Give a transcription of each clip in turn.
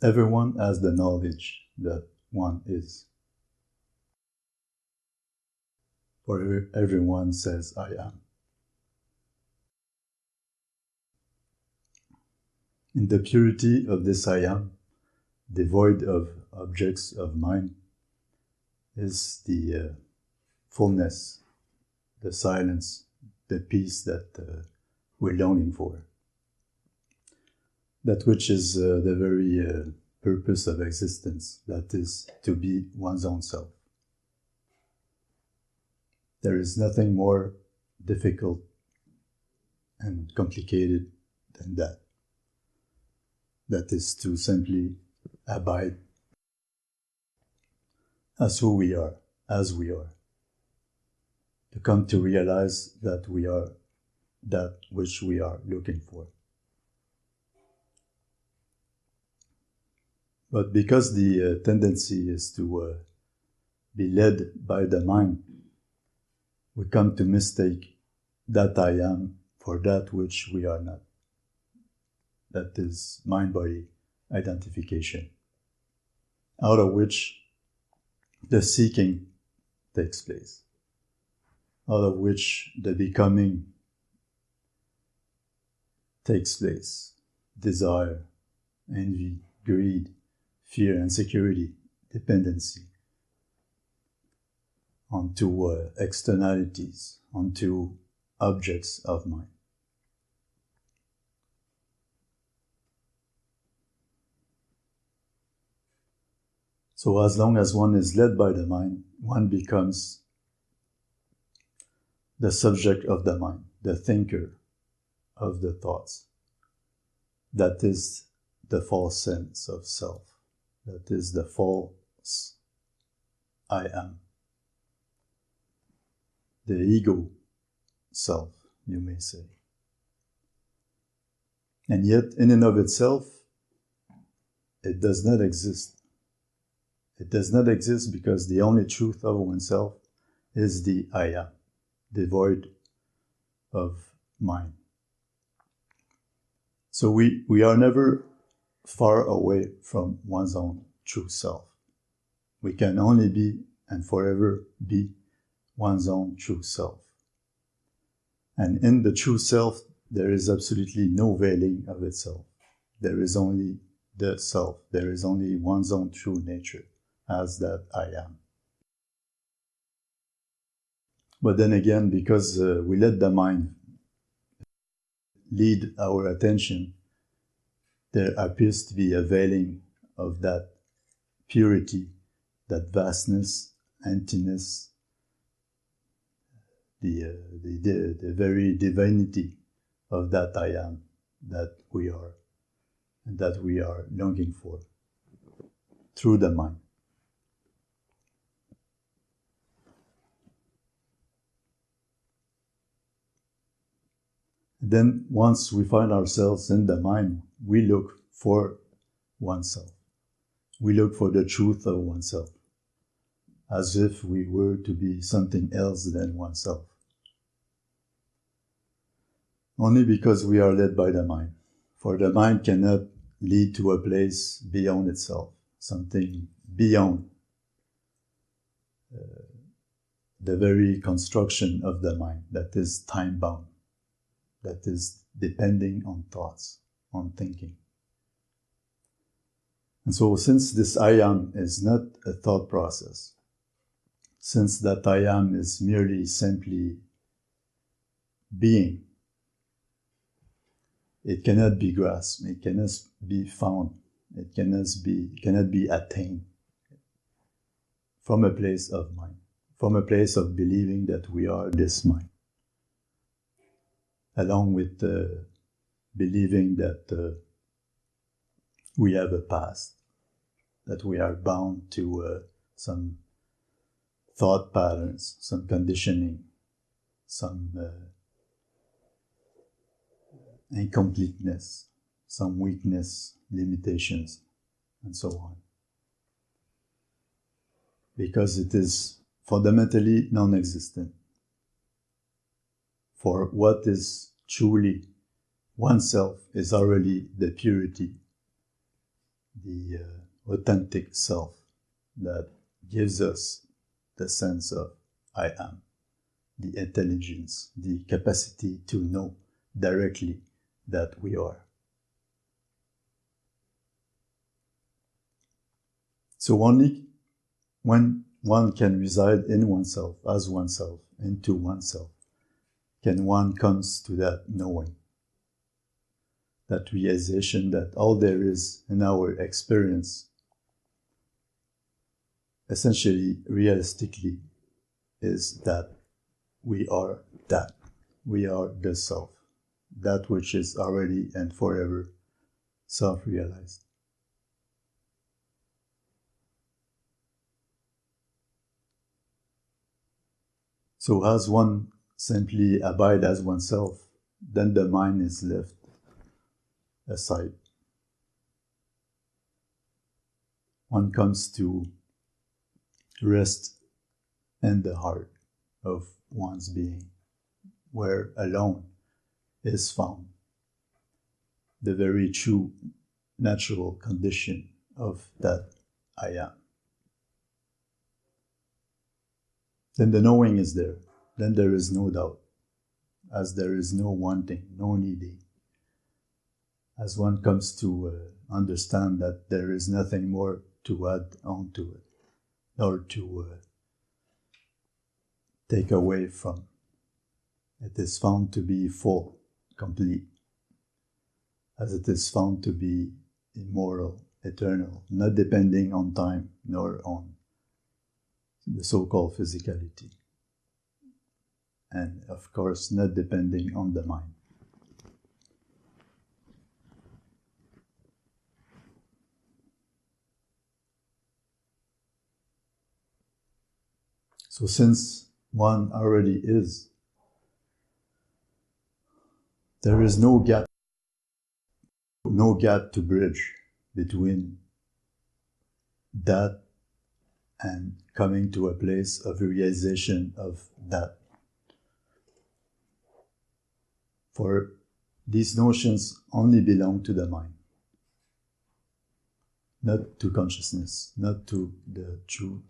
everyone has the knowledge that one is. For everyone says, I am. In the purity of this I am, devoid of objects of mind, is the fullness, the silence, the peace that we're longing for. That which is the very purpose of existence, that is to be one's own self. There is nothing more difficult and complicated than that. That is to simply abide as who we are, as we are. To come to realize that we are that which we are looking for. But because the tendency is to be led by the mind, we come to mistake that I am for that which we are not. That is mind-body identification, out of which the seeking takes place, out of which the becoming takes place. Desire, envy, greed, fear, insecurity, dependency onto externalities, onto objects of mind. So as long as one is led by the mind, one becomes the subject of the mind, the thinker of the thoughts. That is the false sense of self. That is the false I am. The ego self, you may say. And yet, in and of itself, it does not exist. It does not exist because the only truth of oneself is the I am, devoid of mind. So we are never far away from one's own true self. We can only be and forever be one's own true self. And in the true self, there is absolutely no veiling of itself. There is only the self. There is only one's own true nature as that I am. But then again, because we let the mind lead our attention, there appears to be a veiling of that purity, that vastness, emptiness, the very divinity of that I am, that we are, and that we are longing for through the mind. Then once we find ourselves in the mind, we look for oneself. We look for the truth of oneself, as if we were to be something else than oneself. Only because we are led by the mind. For the mind cannot lead to a place beyond itself, something beyond the very construction of the mind that is time-bound, that is depending on thoughts, on thinking. And so since this I am is not a thought process, since that I am is merely simply being, it cannot be grasped, it cannot be found, it cannot be attained from a place of mind, from a place of believing that we are this mind, along with believing that we have a past, that we are bound to some thought patterns, some conditioning, some incompleteness, some weakness, limitations, and so on. Because it is fundamentally non-existent. For what is truly oneself is already the purity the authentic self that gives us the sense of I am, the intelligence, the capacity to know directly that we are. So only when one can reside in oneself, as oneself, into oneself, can one comes to that knowing, that realization that all there is in our experience, essentially, realistically, is that we are that. We are the self, that which is already and forever self-realized. So as one simply abide as oneself, then the mind is left aside. One comes to rest in the heart of one's being, where alone is found the very true natural condition of that I am. Then the knowing is there. Then there is no doubt, as there is no wanting, no needing. As one comes to understand that there is nothing more to add on to it, or to take away from. It is found to be full, complete, as it is found to be immortal, eternal, not depending on time nor on the so-called physicality. And of course, not depending on the mind. So since one already is, there is no gap to bridge between that and coming to a place of realization of that. For these notions only belong to the mind, not to consciousness, not to the true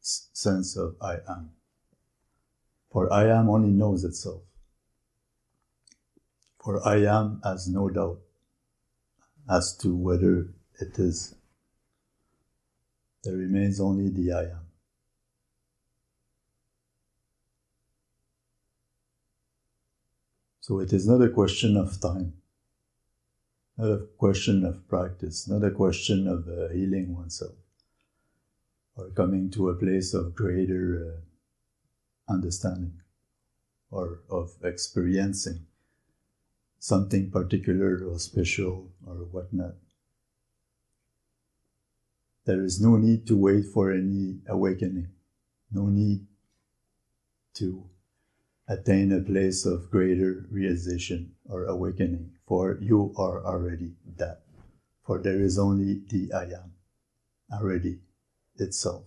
sense of I am. For I am only knows itself. For I am has no doubt as to whether it is. There remains only the I am. So it is not a question of time, not a question of practice, not a question of healing oneself, or coming to a place of greater understanding, or of experiencing something particular or special or whatnot. There is no need to wait for any awakening, no need to attain a place of greater realization or awakening, for you are already that. For there is only the I am, already itself,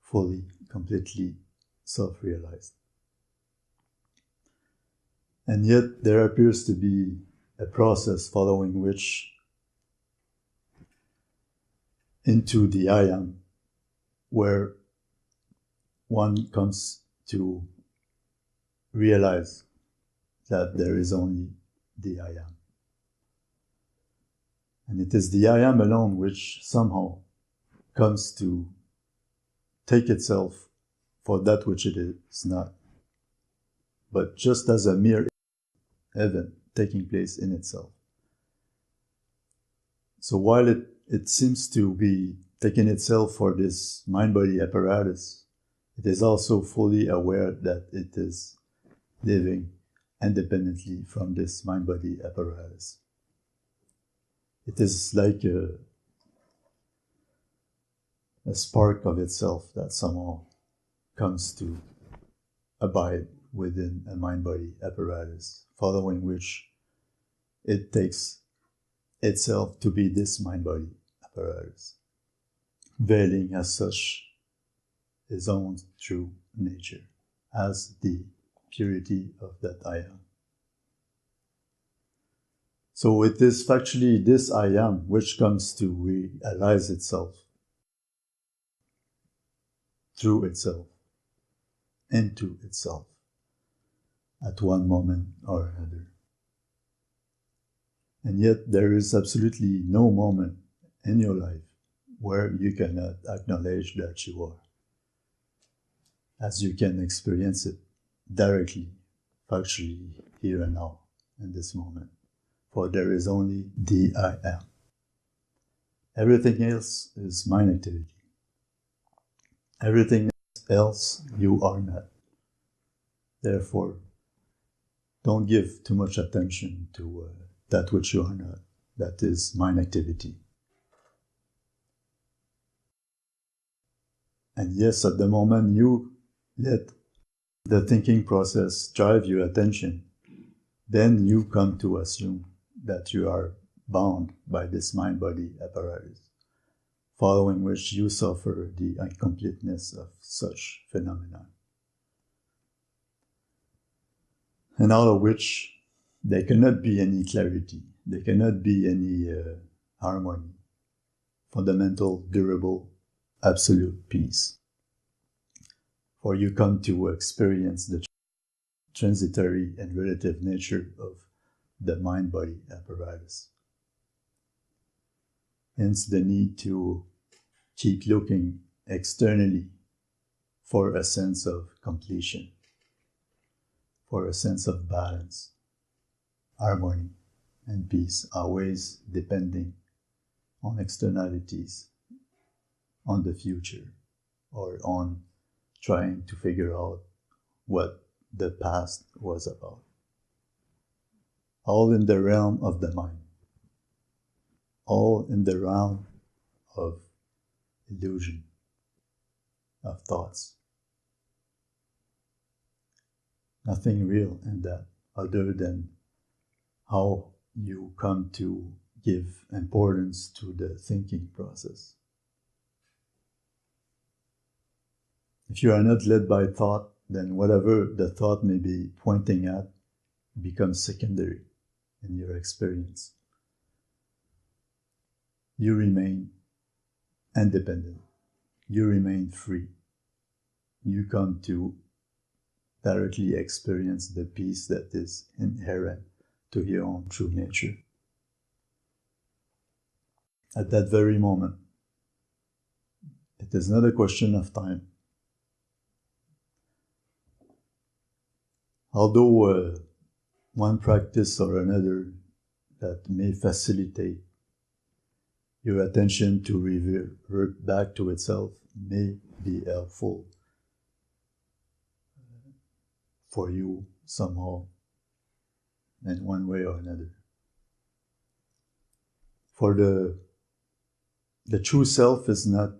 fully, completely self-realized. And yet there appears to be a process following which into the I am, where one comes to realize that there is only the I am. And it is the I am alone which somehow comes to take itself for that which it is not, but just as a mere event taking place in itself. So while it seems to be taking itself for this mind-body apparatus, it is also fully aware that it is living independently from this mind-body apparatus. It is like a spark of itself that somehow comes to abide within a mind-body apparatus, following which it takes itself to be this mind-body apparatus, veiling as such its own true nature, as the purity of that I am. So it is factually this I am which comes to realize itself through itself, into itself, at one moment or another. And yet there is absolutely no moment in your life where you cannot acknowledge that you are, as you can experience it directly, factually, here and now, in this moment. For there is only the I am. Everything else is mind activity. Everything else you are not. Therefore, don't give too much attention to that which you are not. That is mind activity. And yes, at the moment you let the thinking process drive your attention, then you come to assume that you are bound by this mind-body apparatus, following which you suffer the incompleteness of such phenomena, and out of which there cannot be any clarity, there cannot be any harmony, fundamental, durable, absolute peace. For you come to experience the transitory and relative nature of the mind-body apparatus. Hence the need to keep looking externally for a sense of completion, for a sense of balance, harmony, and peace, always depending on externalities, on the future, or on trying to figure out what the past was about. All in the realm of the mind, all in the realm of illusion, of thoughts. Nothing real in that other than how you come to give importance to the thinking process. If you are not led by thought, then whatever the thought may be pointing at becomes secondary in your experience. You remain independent. You remain free. You come to directly experience the peace that is inherent to your own true nature. At that very moment, it is not a question of time. Although one practice or another that may facilitate your attention to revert back to itself may be helpful for you somehow in one way or another. For the true self is not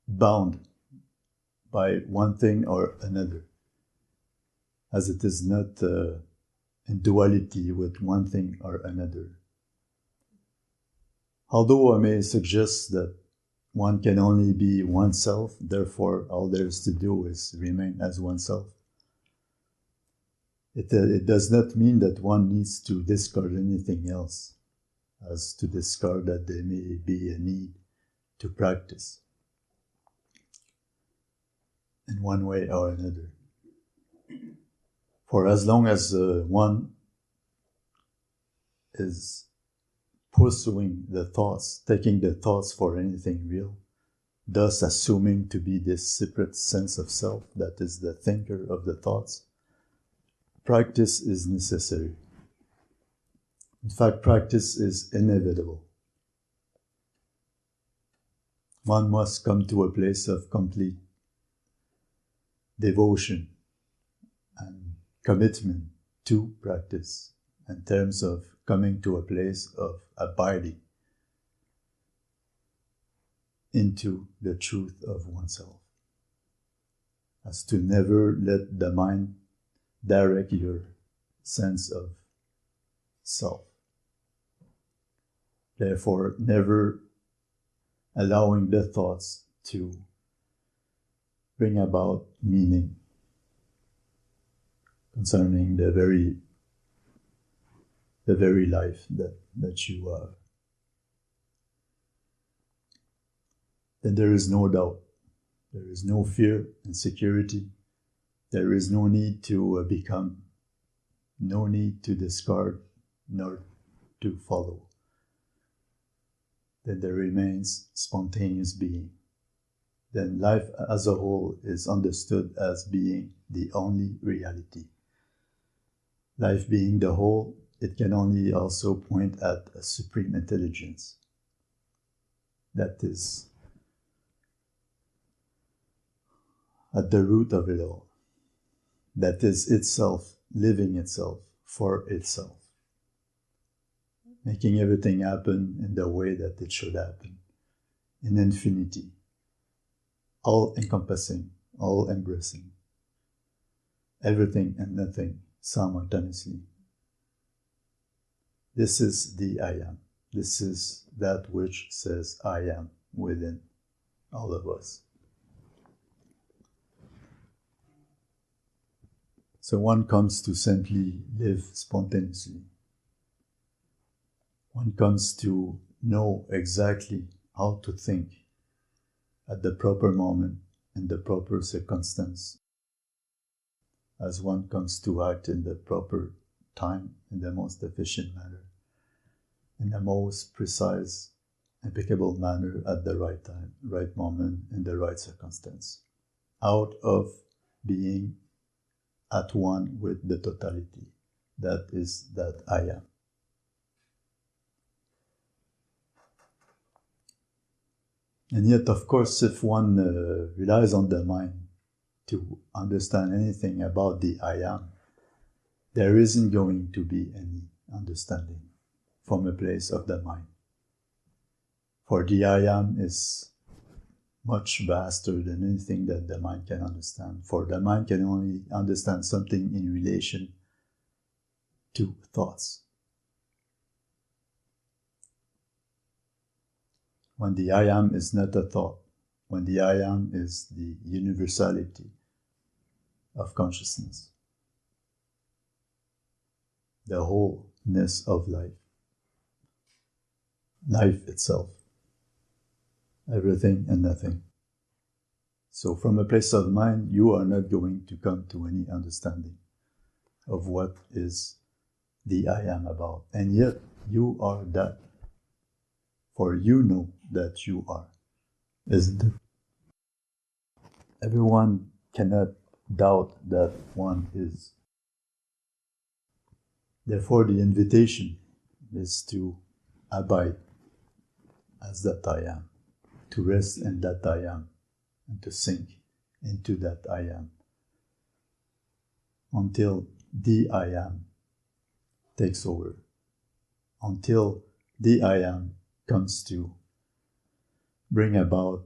bound by one thing or another, as it is not in duality with one thing or another. Although I may suggest that one can only be oneself, therefore all there is to do is remain as oneself, it does not mean that one needs to discard anything else, as to discard that there may be a need to practice in one way or another. For as long as one is pursuing the thoughts, taking the thoughts for anything real, thus assuming to be this separate sense of self that is the thinker of the thoughts, practice is necessary. In fact, practice is inevitable. One must come to a place of complete devotion and commitment to practice in terms of coming to a place of abiding into the truth of oneself, as to never let the mind direct your sense of self. Therefore, never allowing the thoughts to bring about meaning concerning the very the very life that you are. Then there is no doubt. There is no fear, insecurity. There is no need to become, no need to discard, nor to follow. Then there remains spontaneous being. Then life as a whole is understood as being the only reality. Life being the whole, it can only also point at a supreme intelligence that is at the root of it all, that is itself, living itself for itself, making everything happen in the way that it should happen, in infinity, all-encompassing, all-embracing, everything and nothing simultaneously. This is the I am. This is that which says I am within all of us. So one comes to simply live spontaneously. One comes to know exactly how to think at the proper moment, in the proper circumstance, as one comes to act in the proper time, in the most efficient manner, in the most precise, impeccable manner at the right time, right moment, in the right circumstance, out of being at one with the totality. That is that I am. And yet, of course, if one relies on the mind to understand anything about the I am, there isn't going to be any understanding from a place of the mind. For the I am is much vaster than anything that the mind can understand. For the mind can only understand something in relation to thoughts. When the I am is not a thought, when the I am is the universality of consciousness, the wholeness of life, life itself, everything and nothing. So from a place of mind, you are not going to come to any understanding of what is the I am about. And yet, you are that. For you know that you are, isn't it? Everyone cannot doubt that one is. Therefore, the invitation is to abide as that I am, to rest in that I am, and to sink into that I am, until the I am takes over, until the I am comes to bring about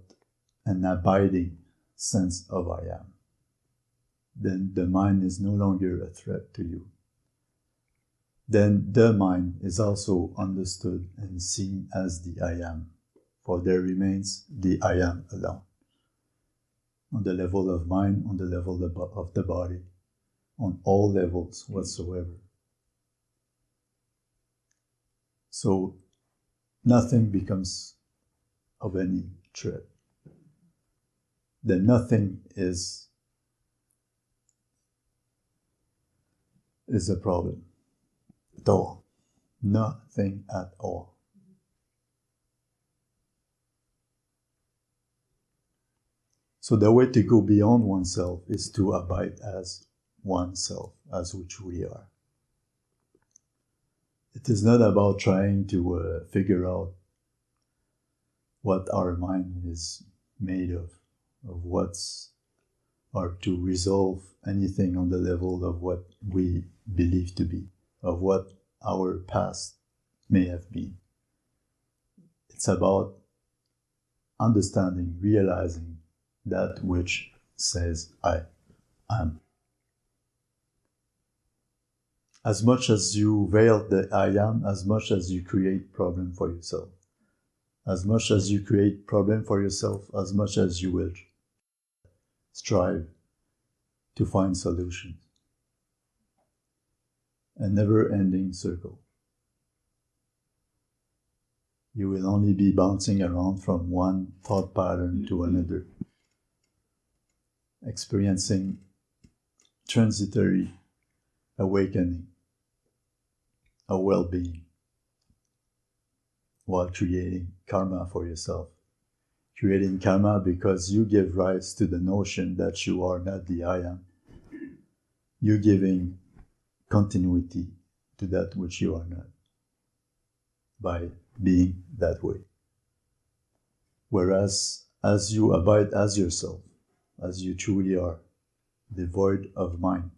an abiding sense of I am. Then the mind is no longer a threat to you. Then the mind is also understood and seen as the I am, for there remains the I am alone. On the level of mind, on the level of the body, on all levels whatsoever. So nothing becomes of any threat. Then nothing is a problem at all. Nothing at all. So the way to go beyond oneself is to abide as oneself, as which we are. It is not about trying to figure out what our mind is made of what's, or to resolve anything on the level of what we believe to be, of what our past may have been. It's about understanding, realizing that which says I am. As much as you veil the I am, as much as you create problem for yourself. As much as you create problem for yourself, as much as you will strive to find solutions. A never-ending circle. you will only be bouncing around from one thought pattern to another, experiencing transitory awakening, a well-being, while creating karma for yourself. Creating karma because you give rise to the notion that you are not the I am. You're giving continuity to that which you are not by being that way. Whereas as you abide as yourself, as you truly are, devoid of mind,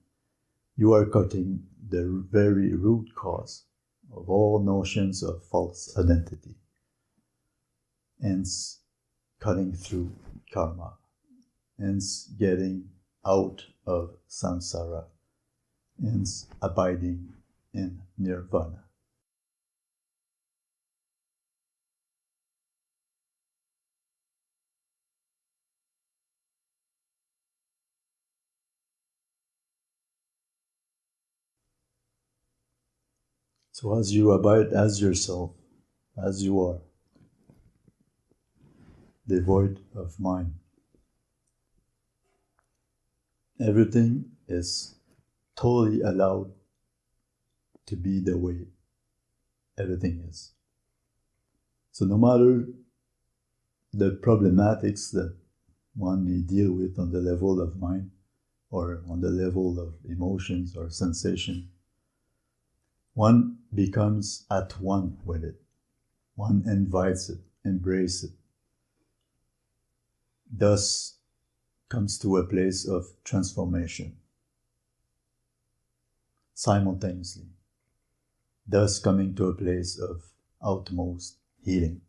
you are cutting the very root cause of all notions of false identity, hence cutting through karma, hence getting out of samsara, hence abiding in nirvana. So as you abide as yourself, as you are, devoid of mind, everything is totally allowed to be the way everything is. So no matter the problematics that one may deal with on the level of mind or on the level of emotions or sensation, one becomes at one with it. One invites it, embraces it, thus comes to a place of transformation simultaneously, thus coming to a place of utmost healing.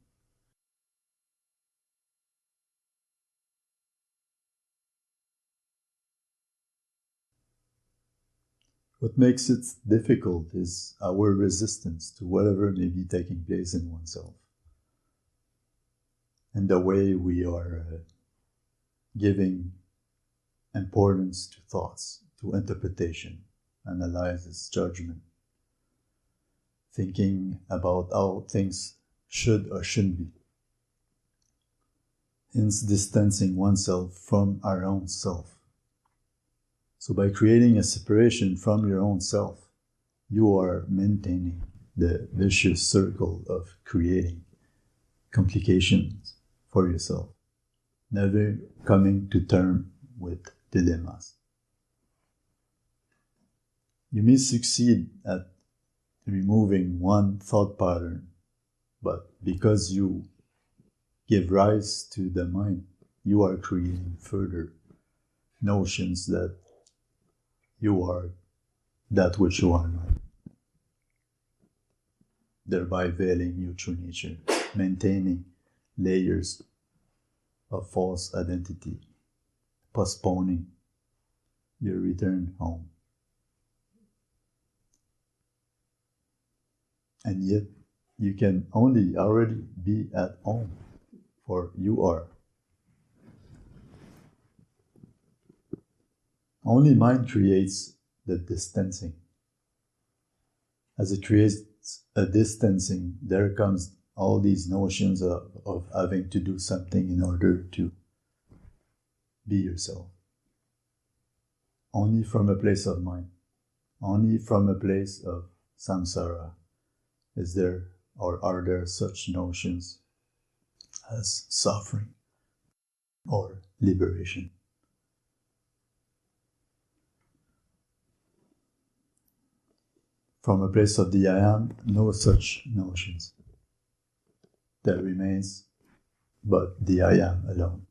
What makes it difficult is our resistance to whatever may be taking place in oneself, and the way we are giving importance to thoughts, to interpretation, analysis, judgment, thinking about how things should or shouldn't be. Hence distancing oneself from our own self. So by creating a separation from your own self, you are maintaining the vicious circle of creating complications for yourself, never coming to terms with dilemmas. You may succeed at removing one thought pattern, but because you give rise to the mind, you are creating further notions that you are that which you are not, thereby veiling your true nature, maintaining layers of false identity, postponing your return home. And yet, you can only already be at home, for you are. Only mind creates the distancing. As it creates a distancing, there comes all these notions of having to do something in order to be yourself. Only from a place of mind, only from a place of samsara is there or are there such notions as suffering or liberation. From a place of the I am, no such notions. There remains but the I am alone.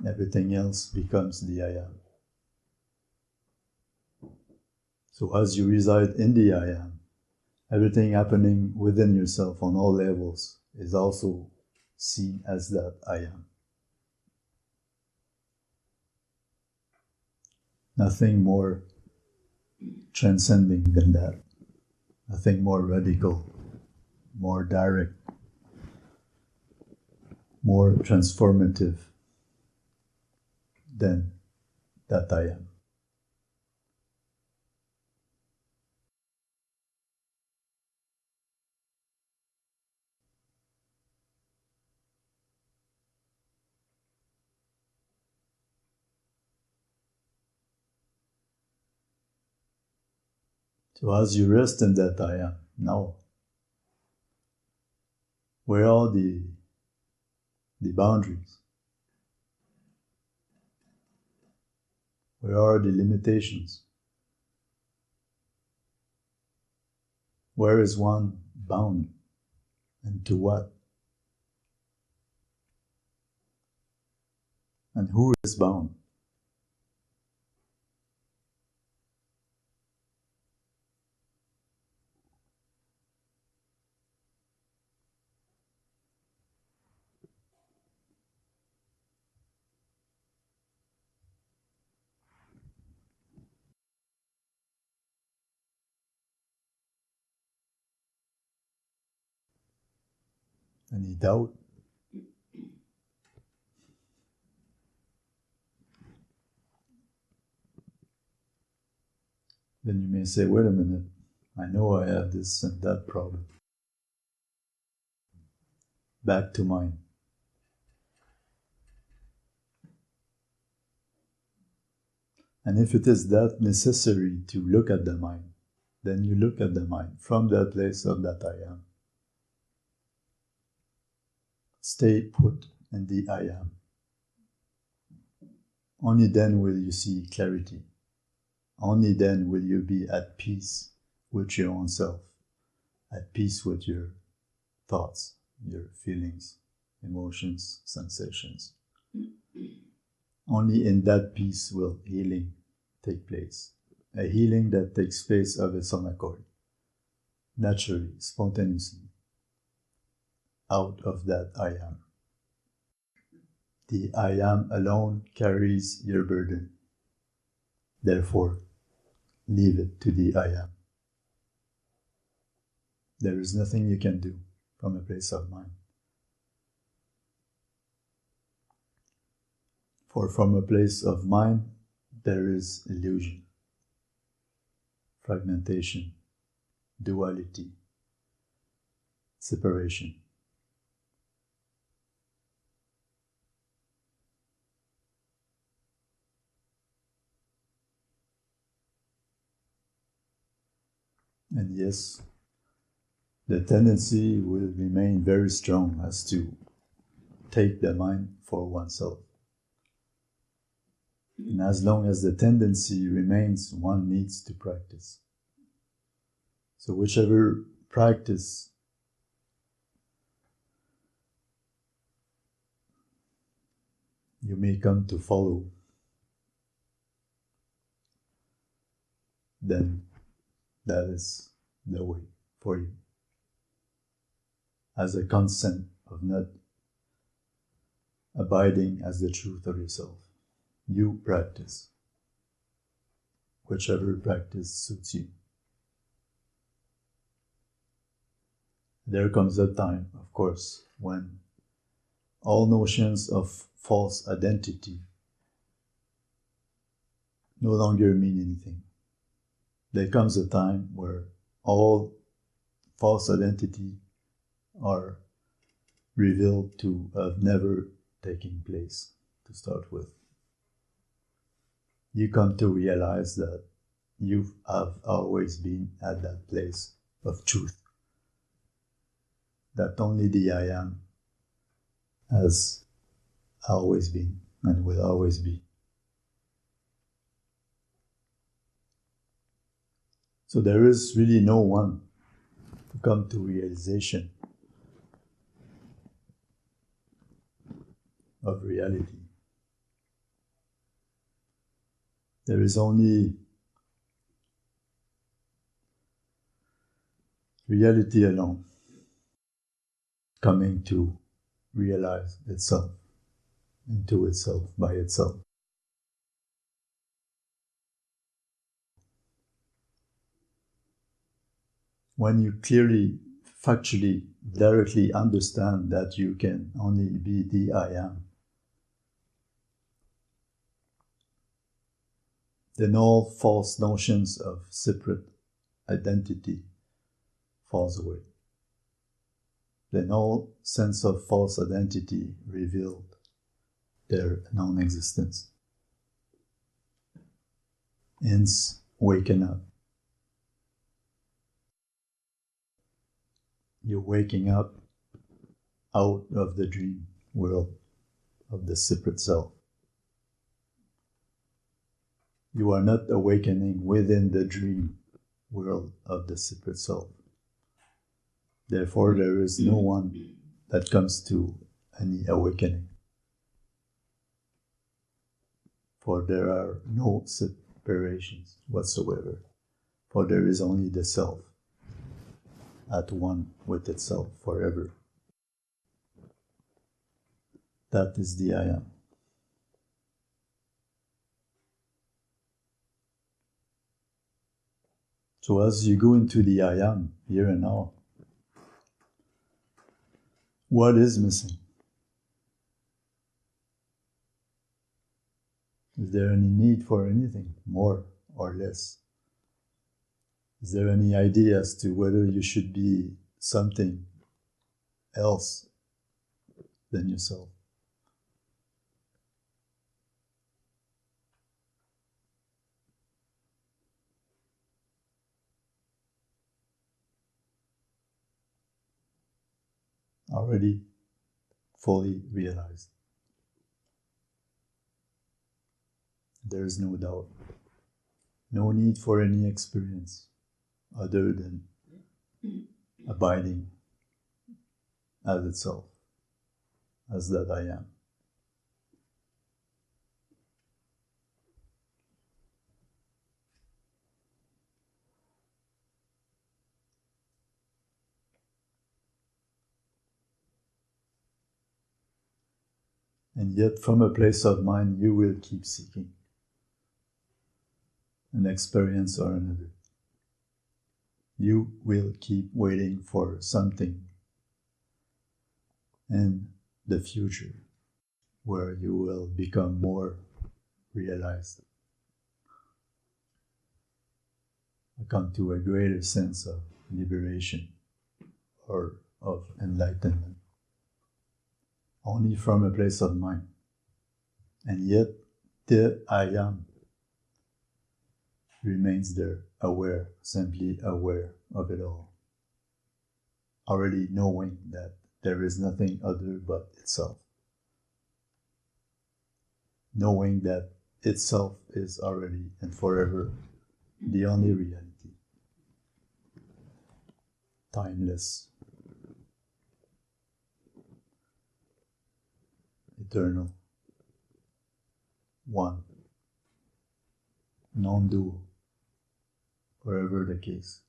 Everything else becomes the I am. So as you reside in the I am, everything happening within yourself on all levels is also seen as that I am. Nothing more transcending than that. Nothing more radical, more direct, more transformative than that I am. So as you rest in that I am, now, where are the boundaries? Where are the limitations? Where is one bound? And to what? And who is bound? Any doubt? Then you may say, wait a minute, I know I have this and that problem. Back to mind. And if it is that necessary to look at the mind, then you look at the mind from that place of that I am. Stay put in the I am. Only then will you see clarity. Only then will you be at peace with your own self, at peace with your thoughts, your feelings, emotions, sensations. Only in that peace will healing take place. A healing that takes place of its own accord, naturally, spontaneously, out of that I am. The I am alone carries your burden. Therefore, leave it to the I am. There is nothing you can do from a place of mind. For from a place of mind, there is illusion, fragmentation, duality, separation. And yes, the tendency will remain very strong as to take the mind for oneself. And as long as the tendency remains, one needs to practice. So whichever practice you may come to follow, then that is the way for you. As a consent of not abiding as the truth of yourself. You practice. Whichever practice suits you. There comes a time, of course, when all notions of false identity no longer mean anything. There comes a time where all false identity are revealed to have never taken place to start with. You come to realize that you have always been at that place of truth. That only the I am has always been and will always be. So there is really no one to come to realization of reality. There is only reality alone coming to realize itself into itself by itself. When you clearly, factually, directly understand that you can only be the I am, then all false notions of separate identity falls away. Then all sense of false identity revealed their non-existence. Hence, waken up. you're waking up out of the dream world of the separate self. You are not awakening within the dream world of the separate self. Therefore, there is no one that comes to any awakening. For there are no separations whatsoever. For there is only the self, at one with itself forever. That is the I am. So as you go into the I am, here and now, what is missing? Is there any need for anything, more or less? Is there any idea as to whether you should be something else than yourself? Already fully realized. There is no doubt. No need for any experience other than abiding as itself, as that I am. And yet, from a place of mind, you will keep seeking an experience or another. You will keep waiting for something in the future where you will become more realized, come to a greater sense of liberation or of enlightenment, only from a place of mind. And yet, the I am remains there, aware, simply aware of it all, already knowing that there is nothing other but itself, knowing that itself is already and forever the only reality, timeless, eternal, one, non-dual, wherever the case.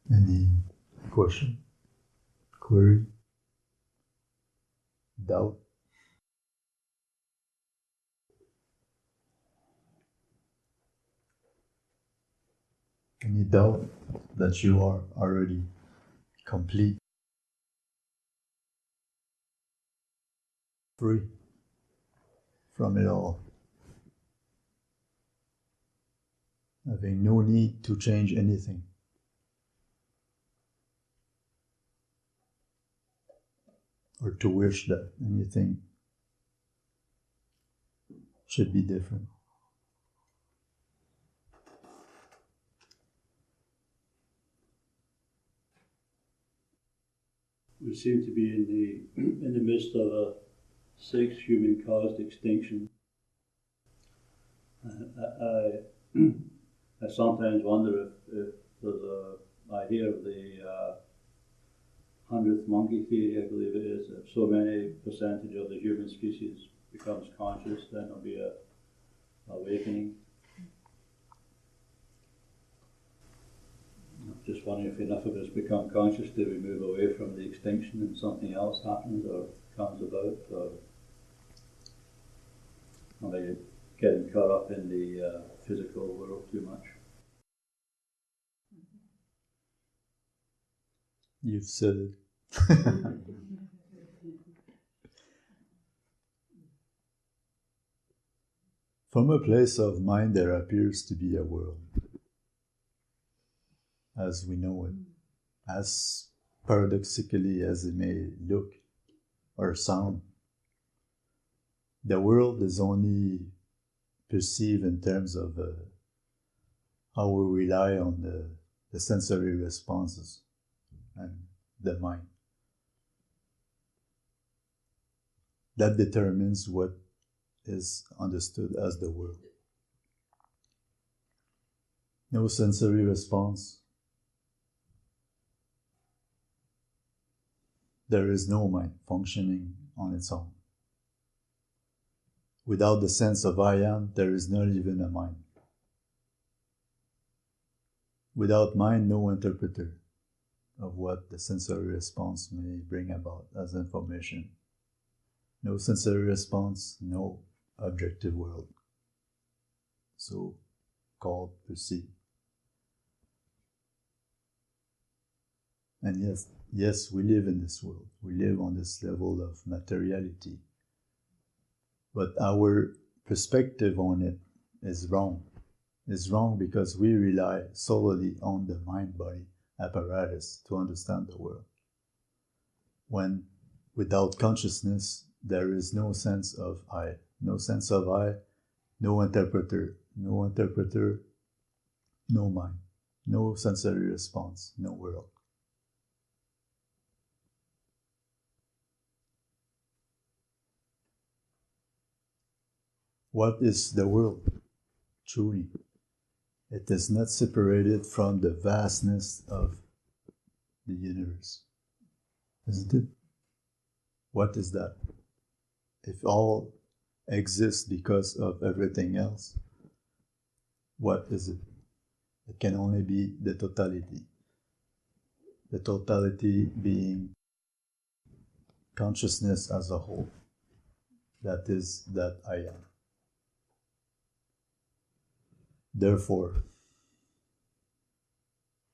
Any question, query, doubt? Any doubt that you are already complete, free from it all, having no need to change anything, or to wish that anything should be different. We seem to be in the midst of a 6th human-caused extinction. I sometimes wonder if there's I hear of the 100th monkey theory, I believe it is. If so many percentage of the human species becomes conscious, then there'll be a awakening. I'm just wondering if enough of us become conscious, do we move away from the extinction and something else happens or comes about, or am I getting caught up in the physical world too much? You've said it. From a place of mind, there appears to be a world, as we know it, as paradoxically as it may look or sound. The world is only perceived in terms of how we rely on the sensory responses and the mind. That determines what is understood as the world. No sensory response. There is no mind functioning on its own. Without the sense of I am, there is not even a mind. Without mind, no interpreter of what the sensory response may bring about as information. No sensory response, no objective world, so called perceived. And yes, we live in this world. We live on this level of materiality. But our perspective on it is wrong. It's wrong because we rely solely on the mind-body apparatus to understand the world. When without consciousness, there is no sense of I. No sense of I, no interpreter, no mind, no sensory response, no world. What is the world? Truly, it is not separated from the vastness of the universe. Isn't it? What is that? If all exists because of everything else, what is it? It can only be the totality. The totality being consciousness as a whole. That is that I am. Therefore,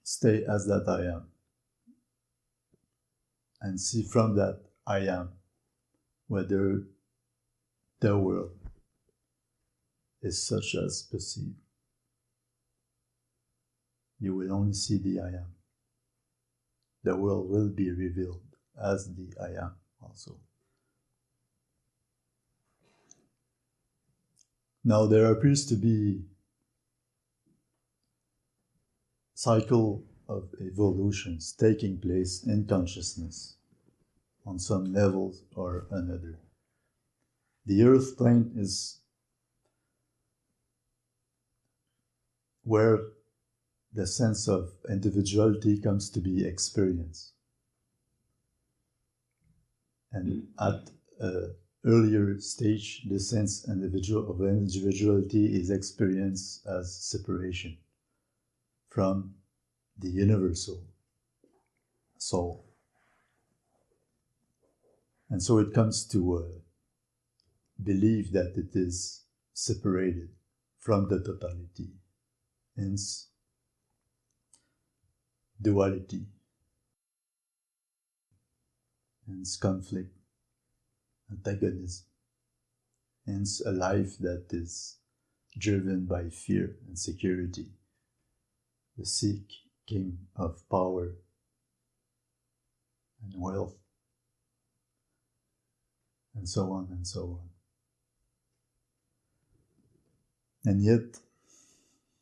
stay as that I am and see from that I am whether the world is such as perceived. You will only see the I am. The world will be revealed as the I am also. Now there appears to be cycle of evolutions taking place in consciousness on some levels or another. The earth plane is where the sense of individuality comes to be experienced. And at an earlier stage, the sense of individuality is experienced as separation from the universal soul. And so it comes to believe that it is separated from the totality, hence duality, hence conflict, antagonism, hence a life that is driven by fear and security, the seeking of power and wealth, and so on and so on. And yet,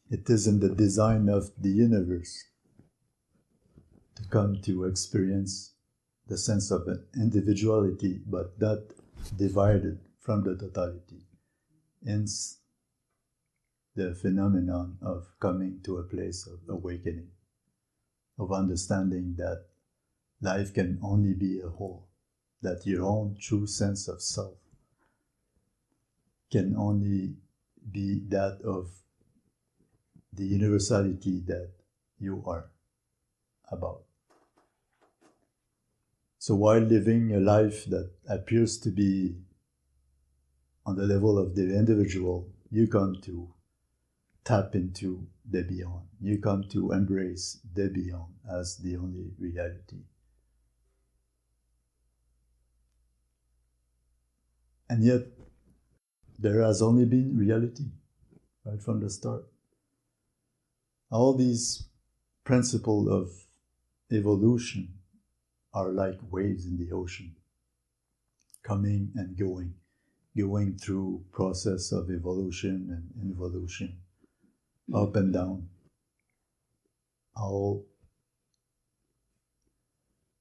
it is in the design of the universe to come to experience the sense of an individuality, but not divided from the totality. Hence, the phenomenon of coming to a place of awakening, of understanding that life can only be a whole, that your own true sense of self can only be that of the universality that you are about. So while living a life that appears to be on the level of the individual, you come to tap into the beyond. You come to embrace the beyond as the only reality. And yet, there has only been reality, right from the start. All these principles of evolution are like waves in the ocean, coming and going through process of evolution and involution, up and down, all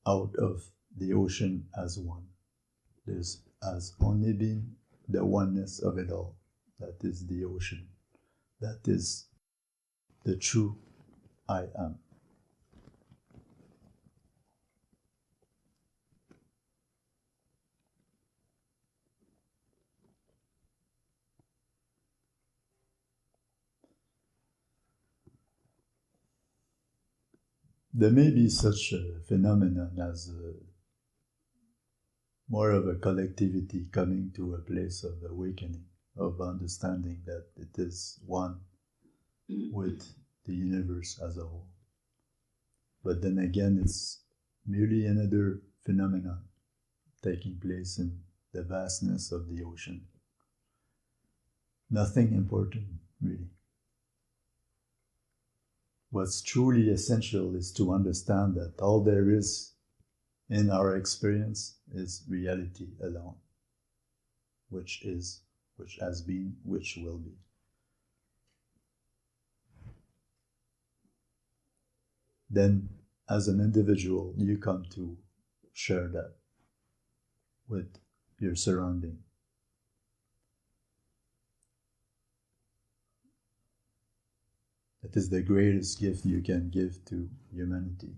out of the ocean as one. There has only been the oneness of it all. That is the ocean. That is the true I am. There may be such a phenomenon as more of a collectivity coming to a place of awakening, of understanding that it is one with the universe as a whole. But then again, it's merely another phenomenon taking place in the vastness of the ocean. Nothing important, really. What's truly essential is to understand that all there is in our experience is reality alone, which is, which has been, which will be. Then, as an individual, you come to share that with your surrounding. That is the greatest gift you can give to humanity,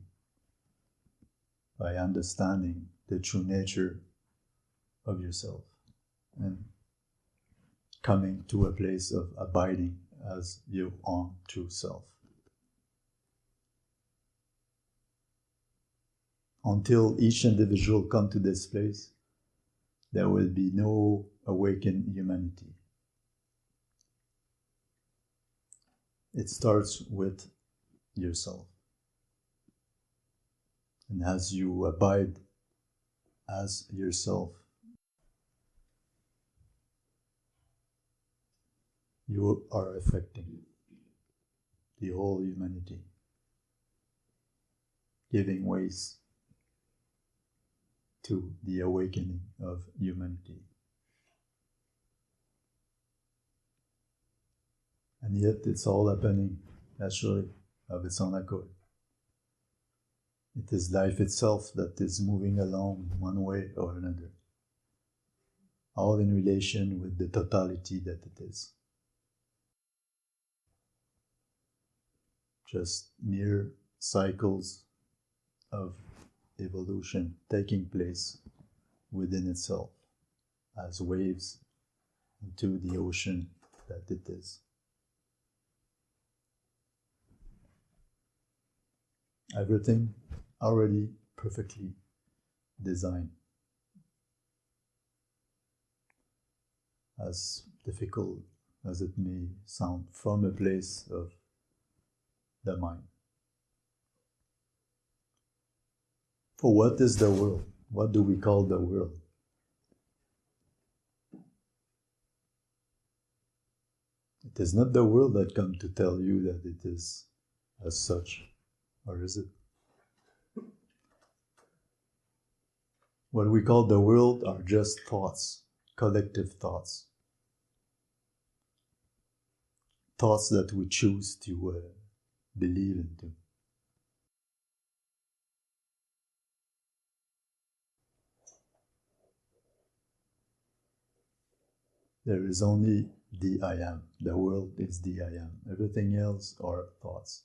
by understanding the true nature of yourself and coming to a place of abiding as your own true self. Until each individual come to this place, there will be no awakened humanity. It starts with yourself. And as you abide as yourself, you are affecting the whole humanity, giving ways to the awakening of humanity. And yet it's all happening naturally, of its own accord. It is life itself that is moving along one way or another, all in relation with the totality that it is. Just mere cycles of evolution taking place within itself as waves into the ocean that it is. Everything already perfectly designed. As difficult as it may sound, from a place of the mind. For what is the world? What do we call the world? It is not the world that comes to tell you that it is as such, or is it? What we call the world are just thoughts, collective thoughts. Thoughts that we choose to believe into. There is only the I am. The world is the I am. Everything else are thoughts.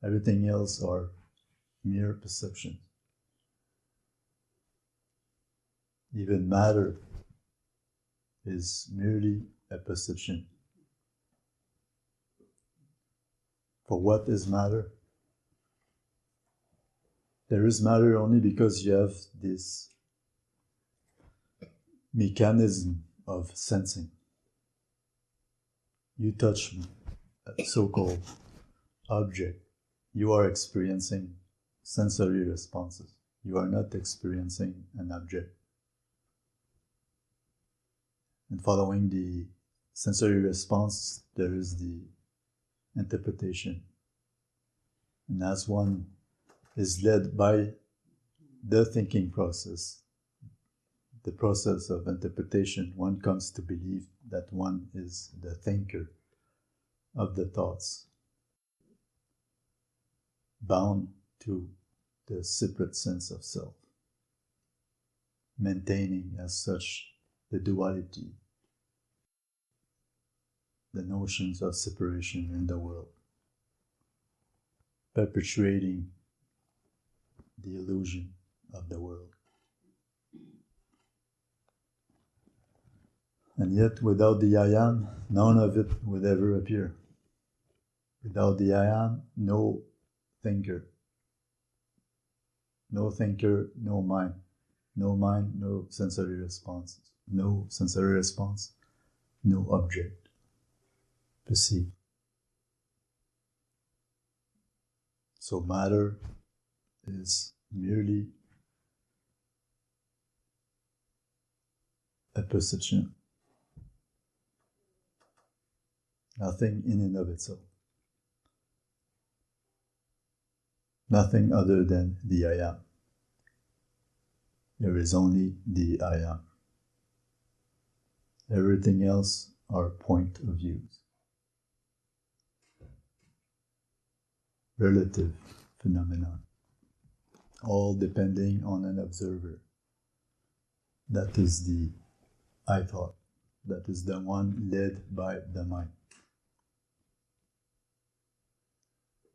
Everything else are mere perceptions. Even matter is merely a perception. For what is matter? There is matter only because you have this mechanism of sensing. You touch me, a so-called object. You are experiencing sensory responses. You are not experiencing an object. And following the sensory response, there is the interpretation. And as one is led by the thinking process, the process of interpretation, one comes to believe that one is the thinker of the thoughts, bound to the separate sense of self, maintaining as such the duality, the notions of separation in the world, perpetuating the illusion of the world. And yet, without the I am, none of it would ever appear. Without the I am, no thinker. No thinker, no mind. No mind, no sensory responses. No sensory response, no object perceived. So matter is merely a perception. Nothing in and of itself. Nothing other than the I am. There is only the I am. Everything else are point of views. Relative phenomenon. All depending on an observer. That is the I thought. That is the one led by the mind.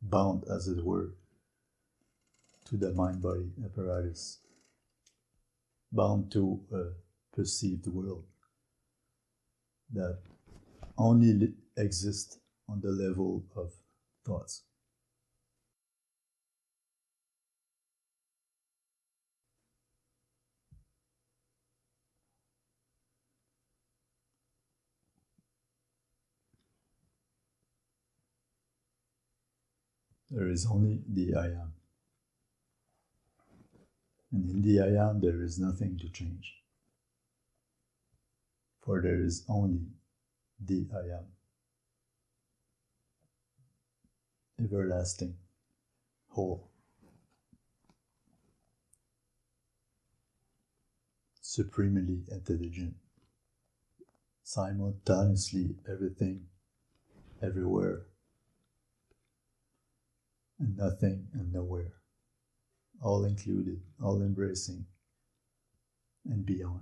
Bound, as it were, to the mind-body apparatus. Bound to a perceived world that only exists on the level of thoughts. There is only the I am. And in the I am, there is nothing to change. For there is only the I am. Everlasting, whole, supremely intelligent, simultaneously everything, everywhere, and nothing and nowhere, all included, all embracing, and beyond.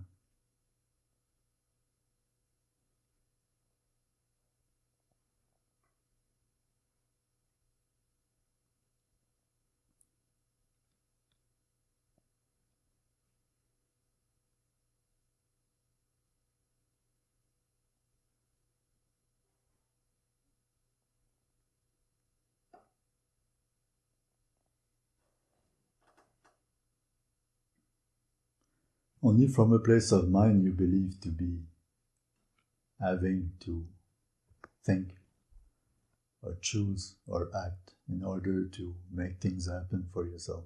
Only from a place of mind you believe to be having to think or choose or act in order to make things happen for yourself.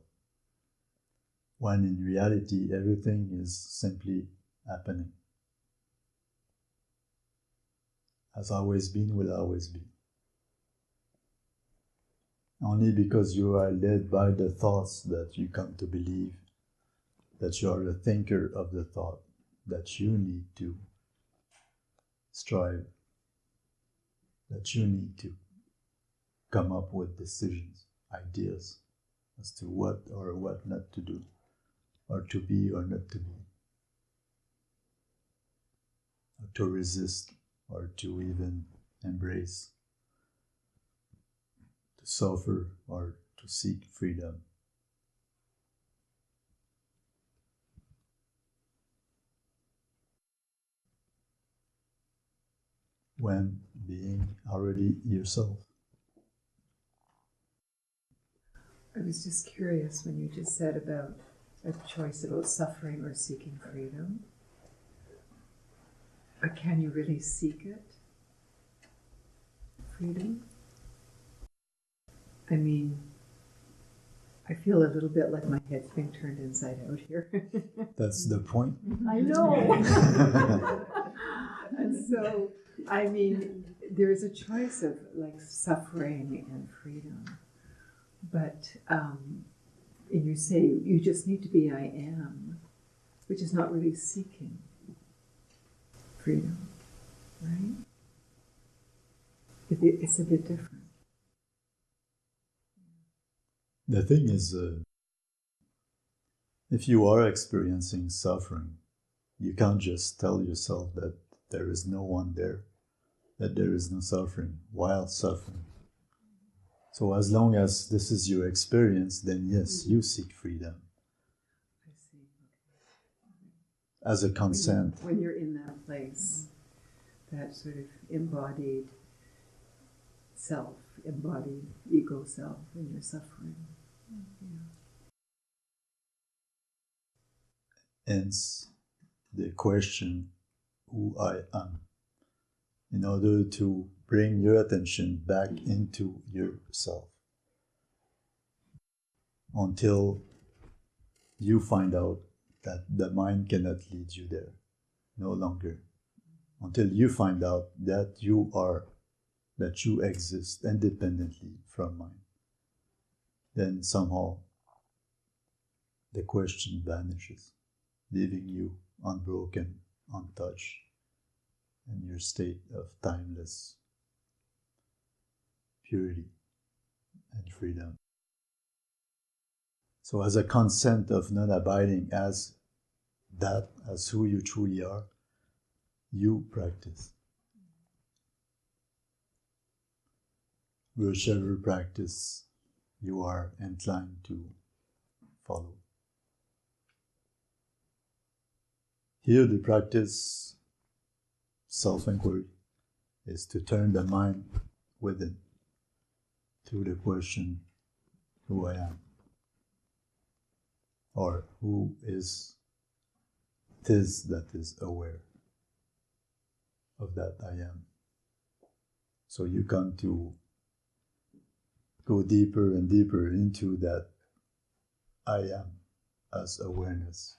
When in reality everything is simply happening. Has always been, will always be. Only because you are led by the thoughts that you come to believe that you are the thinker of the thought, that you need to strive, that you need to come up with decisions, ideas as to what or what not to do, or to be or not to be, or to resist, or to even embrace, to suffer, or to seek freedom. When being already yourself. I was just curious when you just said about a choice about suffering or seeking freedom. But can you really seek it? Freedom? I mean, I feel a little bit like my head's being turned inside out here. That's the point. I know. And so, I mean, there is a choice of like suffering and freedom. But and you say you just need to be I am, which is not really seeking freedom, right? It's a bit different. The thing is, if you are experiencing suffering, you can't just tell yourself that there is no one there, that there is no suffering while suffering. So as long as this is your experience, then yes, you seek freedom. I see. Okay. As a consent. When you're in that place, that sort of embodied self, embodied ego self, and you're suffering. Yeah. Hence the question, who I am, in order to bring your attention back into yourself until you find out that the mind cannot lead you there, no longer. Until you find out that you are, that you exist independently from mind. Then somehow the question vanishes, leaving you unbroken, untouched, in your state of timeless purity and freedom. So as a consent of not abiding as that, as who you truly are, you practice. Whichever practice you are inclined to follow. Here the practice, self-inquiry, is to turn the mind within to the question, who I am, or who is tis that is aware of that I am. So you come to go deeper and deeper into that I am as awareness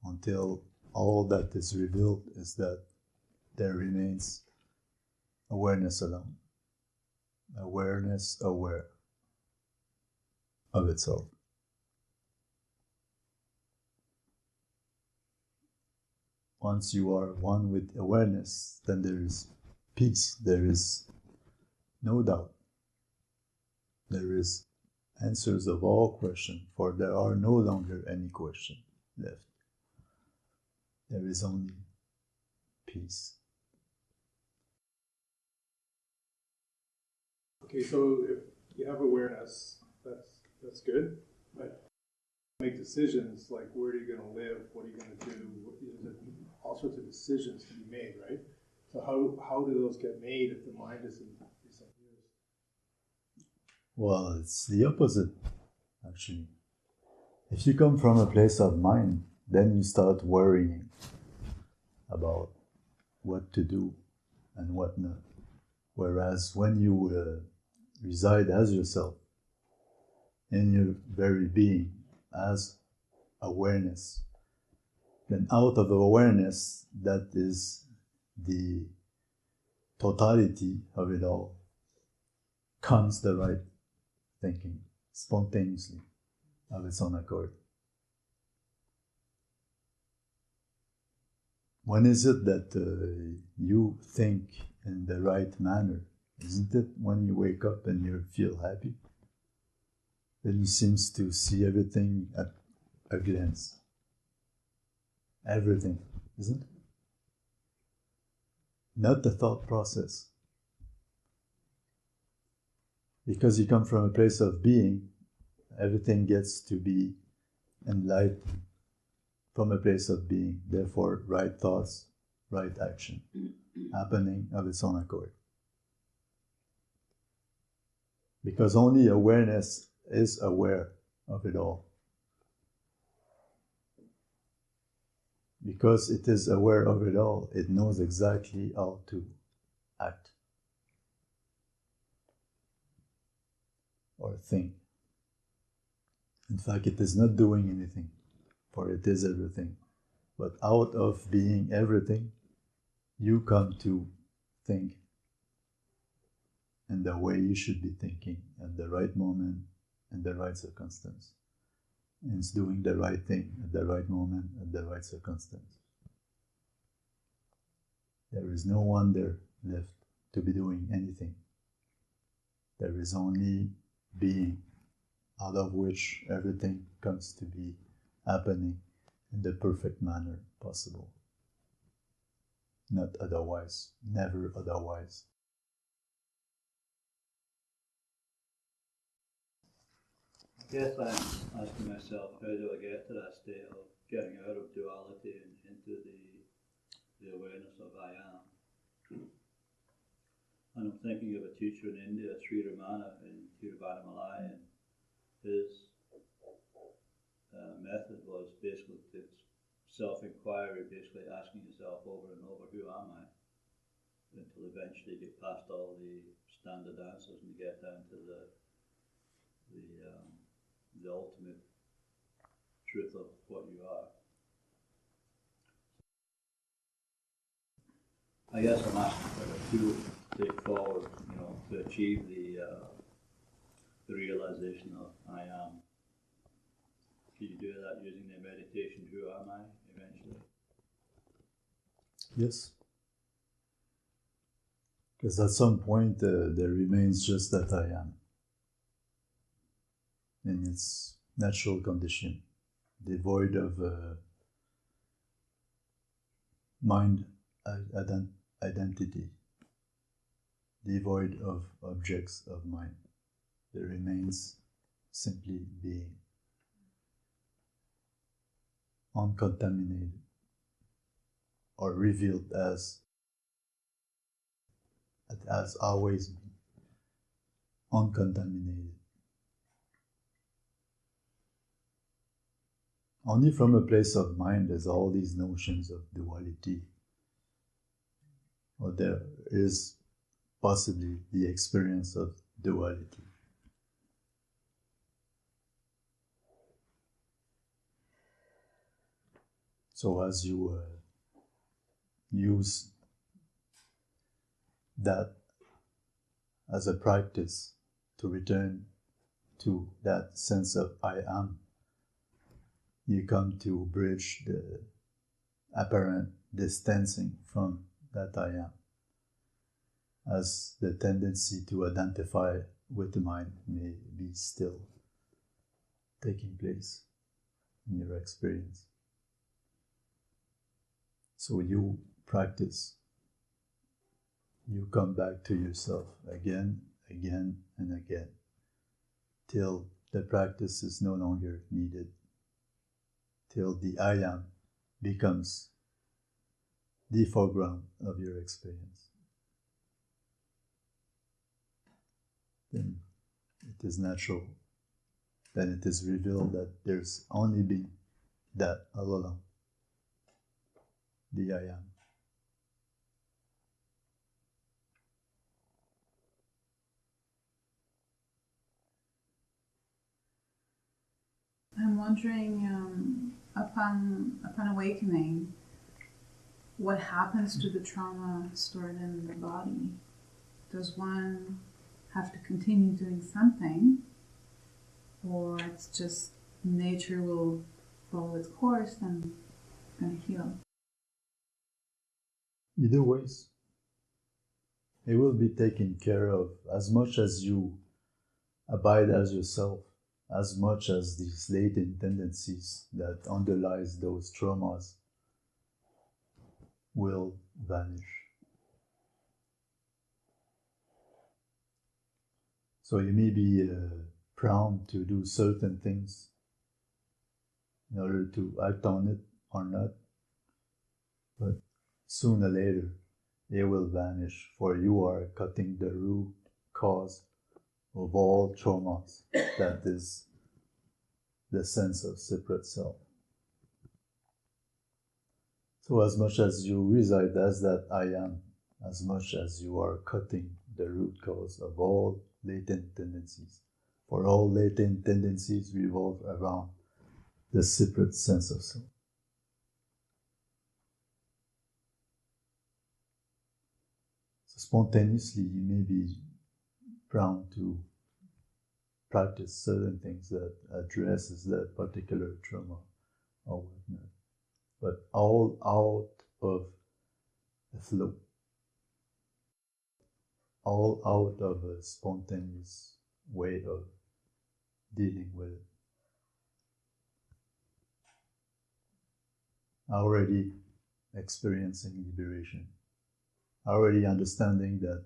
until all that is revealed is that there remains awareness alone. Awareness aware of itself. Once you are one with awareness, then there is peace, there is no doubt. There is answers of all questions, for there are no longer any question left. There is only peace. Okay, so if you have awareness, that's good, but make decisions like where are you going to live, what are you going to do, all sorts of decisions to be made, right? So how do those get made if the mind isn't yours? Well, it's the opposite, actually. If you come from a place of mind, then you start worrying about what to do and what not. Whereas when you reside as yourself, in your very being, as awareness, then out of awareness, that is the totality of it all, comes the right thinking, spontaneously, of its own accord. When is it that you think in the right manner? Isn't it when you wake up and you feel happy? Then you seem to see everything at a glance. Everything, isn't it? Not the thought process. Because you come from a place of being, everything gets to be enlightened from a place of being. Therefore, right thoughts, right action, happening of its own accord. Because only awareness is aware of it all. Because it is aware of it all, it knows exactly how to act or think. In fact, it is not doing anything, for it is everything. But out of being everything, you come to think in the way you should be thinking at the right moment, in the right circumstance. And it's doing the right thing at the right moment, at the right circumstance. There is no one there left to be doing anything. There is only being, out of which everything comes to be happening in the perfect manner possible. Not otherwise, never otherwise. I guess I'm asking myself, how do I get to that state of getting out of duality and into the awareness of I am? And I'm thinking of a teacher in India, Sri Ramana in Tiruvannamalai, and his method was basically self-inquiry, basically asking yourself over and over, who am I? Until eventually you get past all the standard answers and you get down to the ultimate truth of what you are. I guess I'm asking for a tool to take forward, to achieve the realization of I am. Can you do that using the meditation, who am I, eventually? Yes. Because at some point there remains just that I am. In its natural condition, devoid of mind identity, devoid of objects of mind. There remains simply being, uncontaminated, or revealed as it has always been, uncontaminated. Only from a place of mind there's all these notions of duality, or there is possibly the experience of duality. So as you use that as a practice to return to that sense of I am, you come to bridge the apparent distancing from that I am, as the tendency to identify with the mind may be still taking place in your experience. So you practice, you come back to yourself again, again, and again, till the practice is no longer needed, till the I am becomes the foreground of your experience. Then it is natural, then it is revealed that there's only been that all along, the I am. I'm wondering, upon awakening, what happens to the trauma stored in the body? Does one have to continue doing something, or it's just nature will follow its course and it's going to heal? Either ways, it will be taken care of as much as you abide as yourself, as much as these latent tendencies that underlies those traumas will vanish. So you may be prone to do certain things in order to act on it or not, but sooner or later it will vanish, for you are cutting the root cause of all traumas, that is the sense of separate self. So as much as you reside as that I am, as much as you are cutting the root cause of all latent tendencies, for all latent tendencies revolve around the separate sense of self. spontaneously you may be prone to practice certain things that addresses that particular trauma or whatnot. But all out of the flow, all out of a spontaneous way of dealing with it. Already experiencing liberation, already understanding that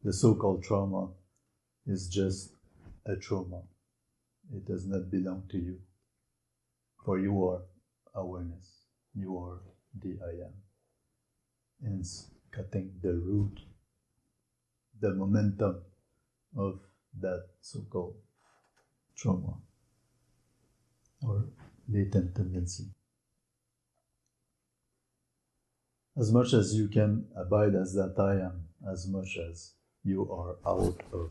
the so-called trauma is just a trauma. It does not belong to you. For you are awareness. You are the I am. And it's cutting the root, the momentum of that so-called trauma or latent tendency. As much as you can abide as that I am, as much as you are out of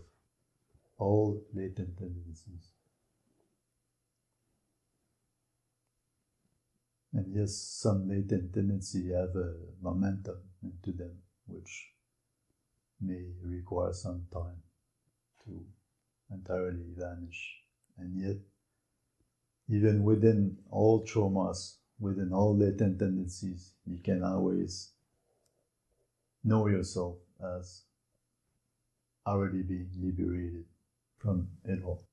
all latent tendencies. And yes, some latent tendency have a momentum into them, which may require some time to entirely vanish. And yet, even within all traumas, within all latent tendencies, you can always know yourself as already being liberated from it all.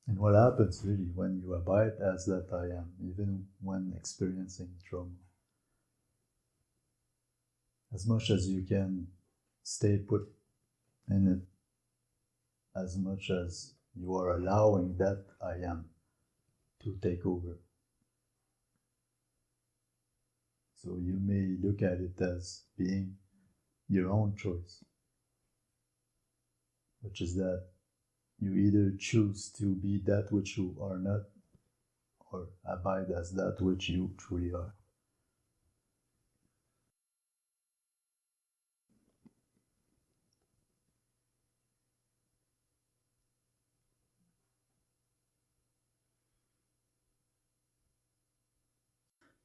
And what happens really when you abide as that I am, even when experiencing trauma? As much as you can stay put in it, as much as you are allowing that I am to take over. So you may look at it as being your own choice, which is that you either choose to be that which you are not, or abide as that which you truly are.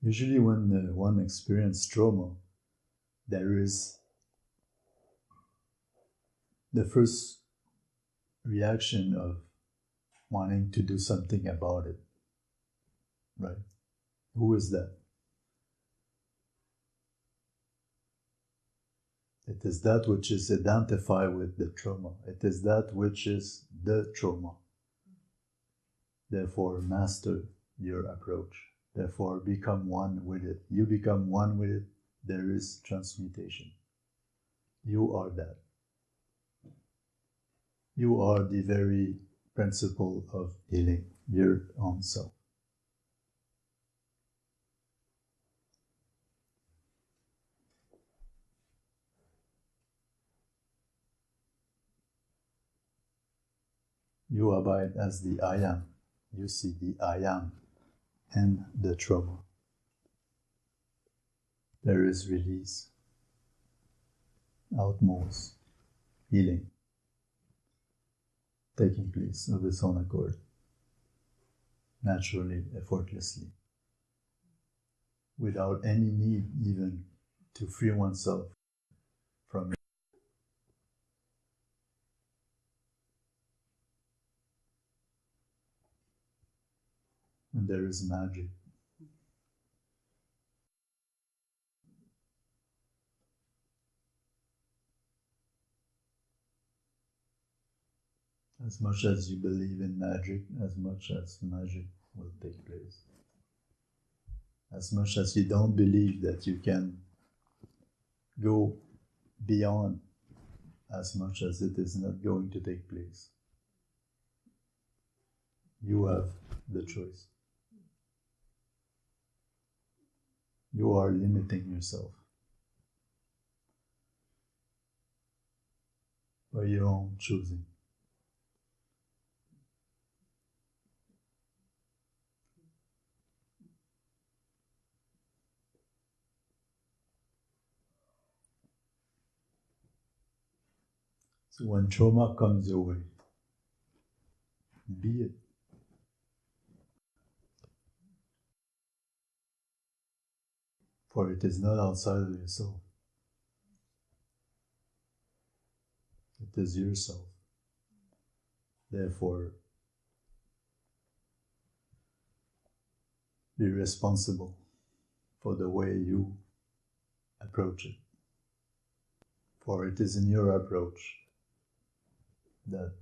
Usually when one experiences trauma, there is the first reaction of wanting to do something about it, right? Who is that? It is that which is identified with the trauma. It is that which is the trauma. Therefore, master your approach. Therefore, become one with it. You become one with it, there is transmutation. You are that. You are the very principle of healing, your own self. You abide as the I am. You see the I am and the trauma. There is release, utmost healing taking place of its own accord, naturally, effortlessly, without any need even to free oneself from it. And there is magic. As much as you believe in magic, as much as magic will take place. As much as you don't believe that you can go beyond, as much as it is not going to take place. You have the choice. You are limiting yourself by your own choosing. So when trauma comes your way, be it. For it is not outside of yourself. It is yourself. Therefore, be responsible for the way you approach it. For it is in your approach that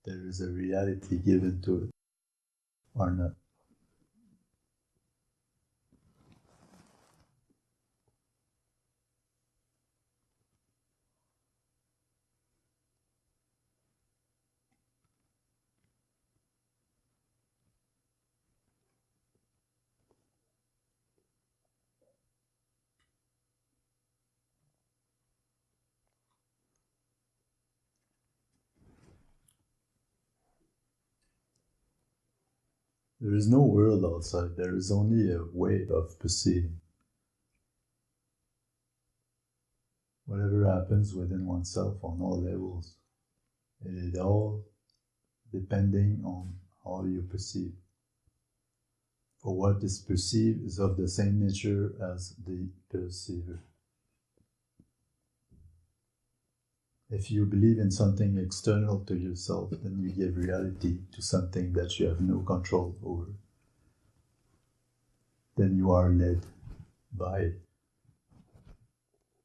there is a reality given to it, or not. There is no world outside, there is only a way of perceiving. Whatever happens within oneself on all levels, it is all depending on how you perceive. For what is perceived is of the same nature as the perceiver. If you believe in something external to yourself, then you give reality to something that you have no control over. Then you are led by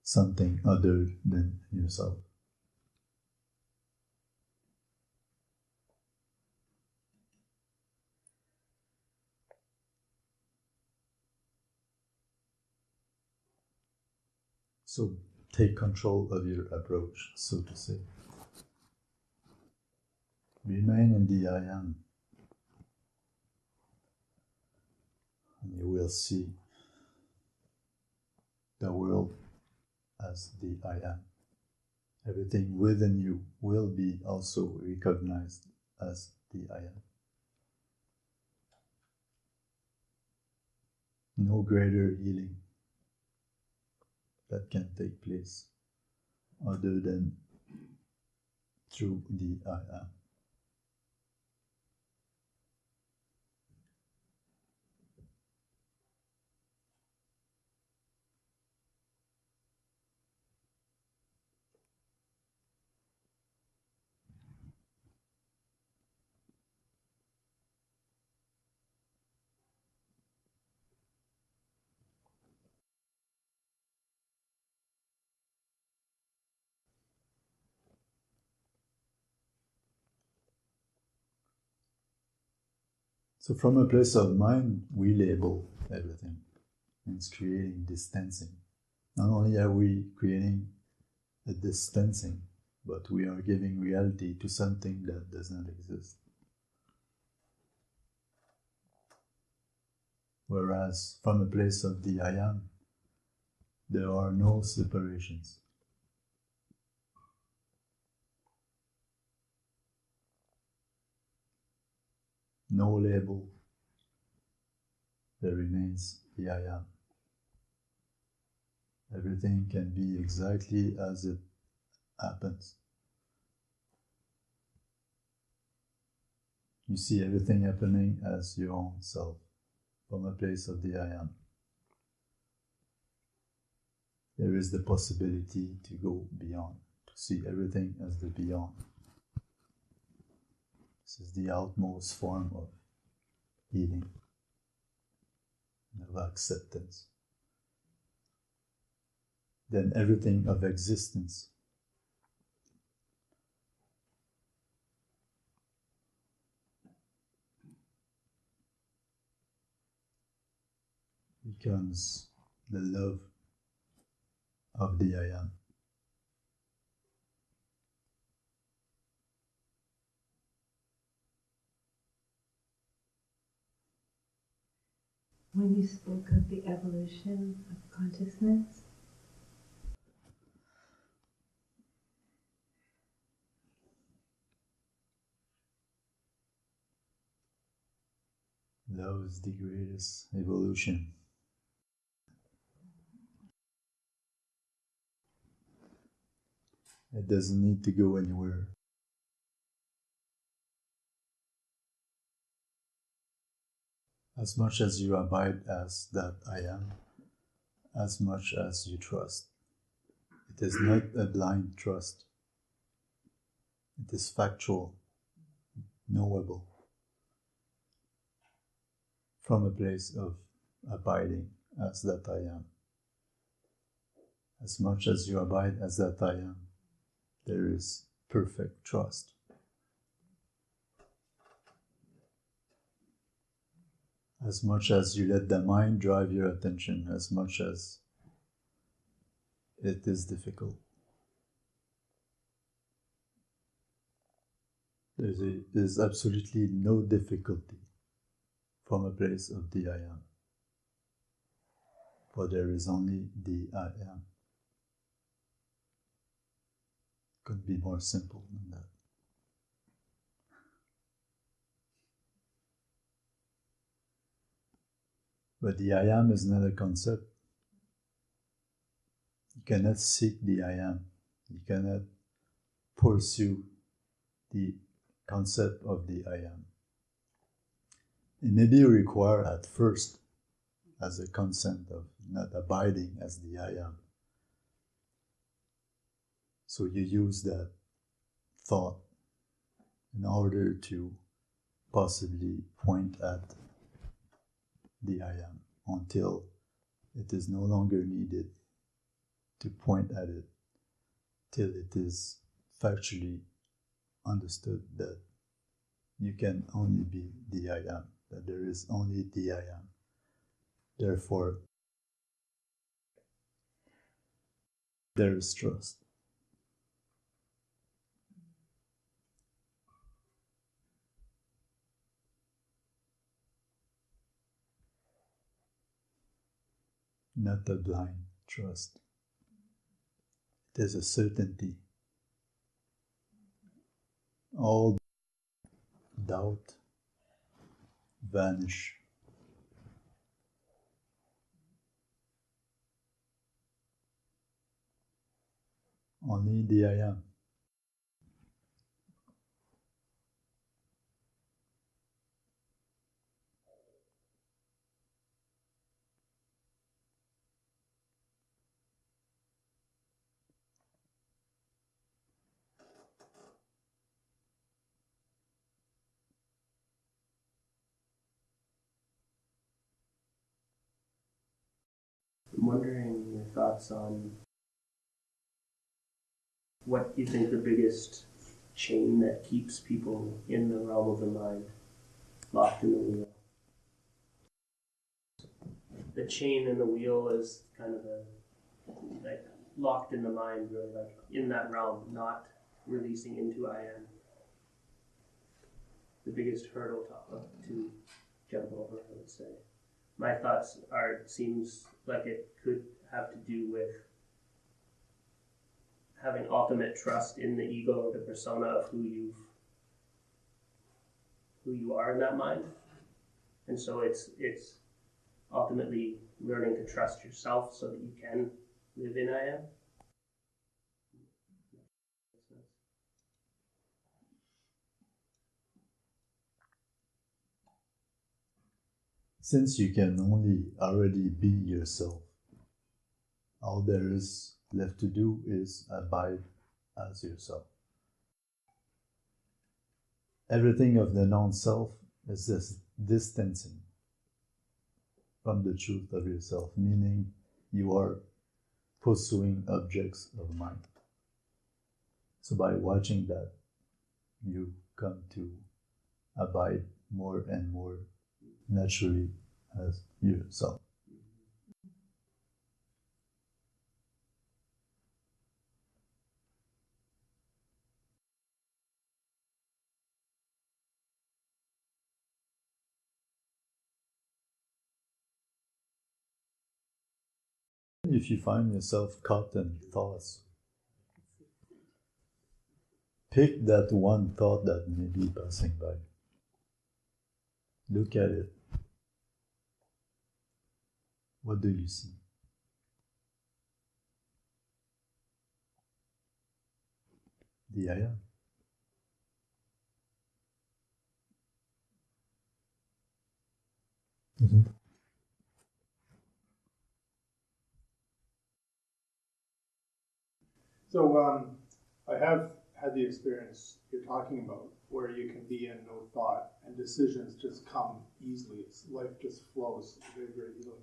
something other than yourself. So take control of your approach, so to say. Remain in the I am, and you will see the world as the I am. Everything within you will be also recognized as the I am. No greater healing that can take place other than through the I am. So from a place of mind, we label everything. It's creating distancing. Not only are we creating a distancing, but we are giving reality to something that does not exist. Whereas from a place of the I am, there are no separations. No label. There remains the I am. Everything can be exactly as it happens. You see everything happening as your own self, from a place of the I am. There is the possibility to go beyond, to see everything as the beyond. This is the outmost form of healing, of acceptance. Then everything of existence becomes the love of the I am. When you spoke of the evolution of consciousness, love is the greatest evolution. It doesn't need to go anywhere. As much as you abide as that I am, as much as you trust. It is not a blind trust. It is factual, knowable, from a place of abiding as that I am. As much as you abide as that I am, there is perfect trust. As much as you let the mind drive your attention, as much as it is difficult. There is absolutely no difficulty from a place of the I am. For there is only the I am. Could be more simple than that. But the I am is not a concept. You cannot seek the I am. You cannot pursue the concept of the I am. It may be required at first as a consent of not abiding as the I am. So you use that thought in order to possibly point at the I am until it is no longer needed to point at it, till it is factually understood that you can only be the I am, that there is only the I am. Therefore, there is trust. Not a blind trust. It is a certainty. All doubt vanish. Only the I am. I'm wondering your thoughts on what you think the biggest chain that keeps people in the realm of the mind, locked in the wheel. The chain in the wheel is kind of like locked in the mind, really, like in that realm, not releasing into I am. The biggest hurdle to jump over, I would say. My thoughts are, it seems like it could have to do with having ultimate trust in the ego or the persona of who you are in that mind. And so it's ultimately learning to trust yourself so that you can live in I am. Since you can only already be yourself, all there is left to do is abide as yourself. Everything of the non-self is this distancing from the truth of yourself, meaning you are pursuing objects of mind. So by watching that, you come to abide more and more naturally as yourself. If you find yourself caught in thoughts, pick that one thought that may be passing by. Look at it. What do you see? the I am. Isn't it? So I have had the experience you're talking about where you can be in no thought and decisions just come easily. Life just flows very, very easily.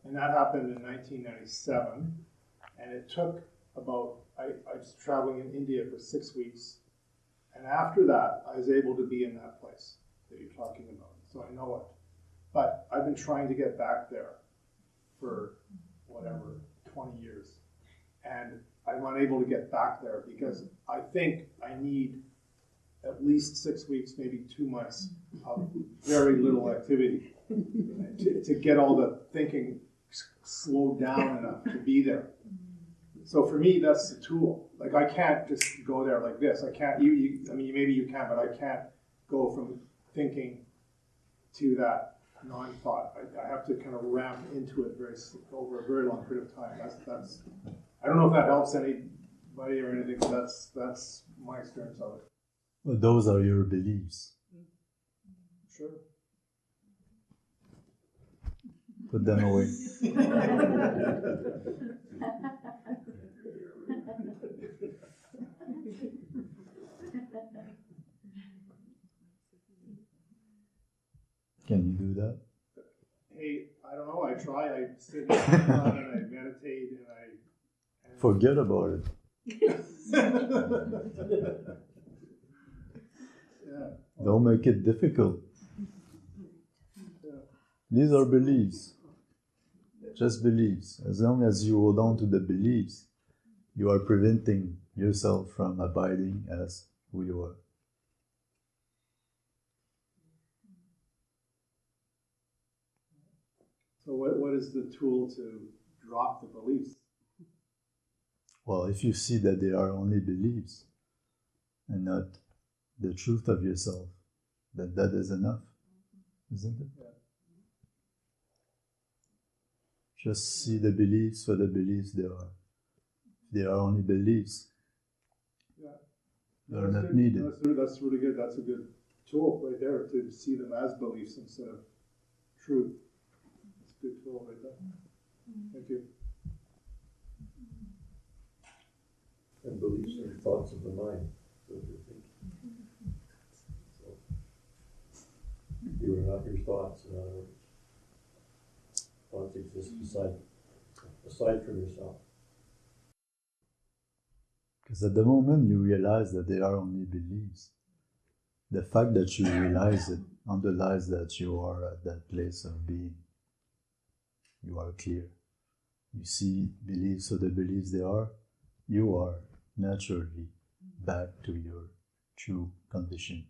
And that happened in 1997, and it took about, I was traveling in India for 6 weeks, and after that, I was able to be in that place that you're talking about. So I know it. But I've been trying to get back there for whatever, 20 years. And I'm unable to get back there because I think I need at least 6 weeks, maybe 2 months of very little activity to get all the thinking slowed down enough to be there. So for me, that's the tool. Like I can't just go there like this. I can't. I mean, maybe you can, but I can't go from thinking to that non-thought. I have to kind of ramp into it over a very long period of time. That's. I don't know if that helps anybody or anything, but that's my experience of it. Well, those are your beliefs. Sure. Put them away. Can you do that? Hey, I don't know. I try. I sit down and I meditate and I. Forget about it. Yeah. Don't make it difficult. These are beliefs. Just beliefs. As long as you hold on to the beliefs, you are preventing yourself from abiding as who you are. So what is the tool to drop the beliefs? Well, if you see that they are only beliefs and not the truth of yourself, then that is enough, isn't it? Yeah. Just see the beliefs for the beliefs they are. They are only beliefs. Yeah. They are not good. needed. That's really good. That's a good tool right there to see them as beliefs instead of truth. That's a good tool right there. Thank you. And beliefs are thoughts of the mind. So if you're thinking. So you are not your thoughts, in other words. Thoughts exist aside from yourself. Because at the moment you realize that they are only beliefs, the fact that you realize it underlies that you are at that place of being. You are clear. You see beliefs for the beliefs they are, you are naturally back to your true condition.